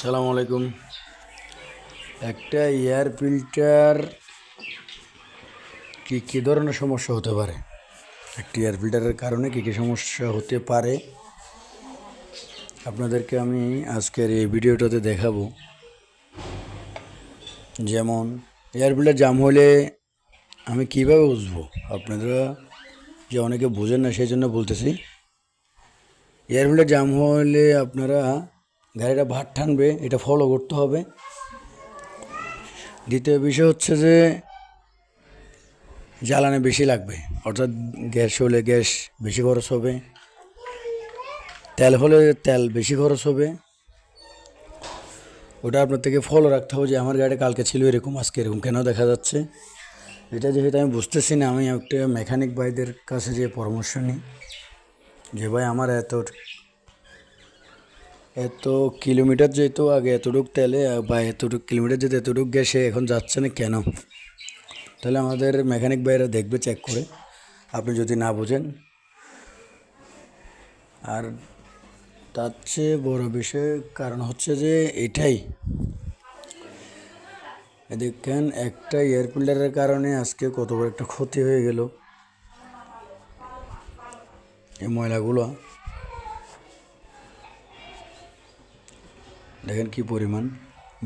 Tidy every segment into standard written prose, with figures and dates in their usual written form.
আসসালামু আলাইকুম। একটা এয়ার ফিল্টার কী ধরনের সমস্যা হতে পারে, একটি এয়ার ফিল্টারের কারণে কী সমস্যা হতে পারে আপনাদেরকে আমি আজকের এই ভিডিওটাতে দেখাবো। যেমন এয়ার ফিল্টার জাম হলে আমি কিভাবে বুঝবো, আপনারা যে অনেকে বোঝেন না সেই জন্য বলতেছি। এয়ার ফিল্টার জাম হলে আপনারা গাড়িটা ভার টানবে, এটা ফলো করতে হবে। দ্বিতীয় বিষয় হচ্ছে যে জ্বালানি বেশি লাগবে, অর্থাৎ গ্যাস হলে গ্যাস বেশি খরচ হবে, তেল হলে তেল বেশি খরচ হবে। ওটা আপনার থেকে ফলো রাখতে হবে যে আমার গাড়িটা কালকে ছিল এরকম, আজকে এরকম কেন দেখা যাচ্ছে। এটা যেহেতু আমি বুঝতেছি না, আমি একটা মেকানিক ভাইদের কাছে যে পরামর্শ নিই যে ভাই আমার এত কিলোমিটার যেত আগে এতটুকু তেলে বা এতটুকু কিলোমিটার যেতে এতটুকু গ্যাসে এখন যাচ্ছে না কেন। তাহলে আমাদের মেকানিক ভাইরা দেখবে চেক করে, আপনি যদি না বোঝেন। আর তার চেয়ে বড় বিষয় কারণ হচ্ছে যে এটাই, দেখেন একটা এয়ার ফিল্টারের কারণে আজকে কত বড় একটা ক্ষতি হয়ে গেল। এই ময়লাগুলো দেখেন কি পরিমাণ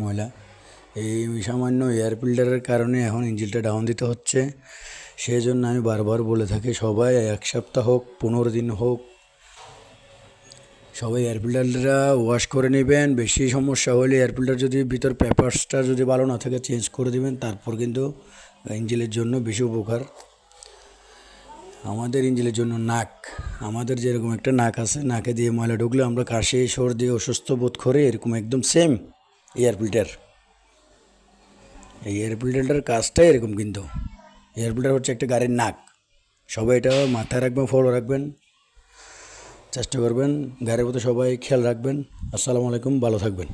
ময়লা। এই সামান্য এয়ার ফিল্টারের কারণে এখন ইঞ্জিনটা ডাউন দিতে হচ্ছে। সেই জন্য আমি বারবার বলে থাকি, সবাই 1 সপ্তাহ হোক 15 দিন হোক সবাই এয়ার ফিল্টারটা ওয়াশ করে নেবেন। বেশি সমস্যা হলে এয়ার ফিল্টার যদি ভিতর পেপারসটা যদি ভালো না থাকে চেঞ্জ করে দেবেন, তারপর কিন্তু ইঞ্জিনের জন্য বেশি উপকার। আমাদের ইঞ্জিনের জন্য নাক, আমাদের যেরকম একটা নাক আছে, নাকে দিয়ে ময়লা ঢুকলে আমরা কাশি সর্দি অসুস্থ বোধ করি, এরকম একদম সেম এয়ার ফিল্টার। এই এয়ার ফিল্টারটার কাজটাই এরকম, কিন্তু এয়ার ফিল্টার হচ্ছে একটা গাড়ির নাক। সবাই এটা মাথায় রাখবেন, ফলো রাখবেন, চেষ্টা করবেন, গাড়ির প্রতি সবাই খেয়াল রাখবেন। আসসালামু আলাইকুম, ভালো থাকবেন।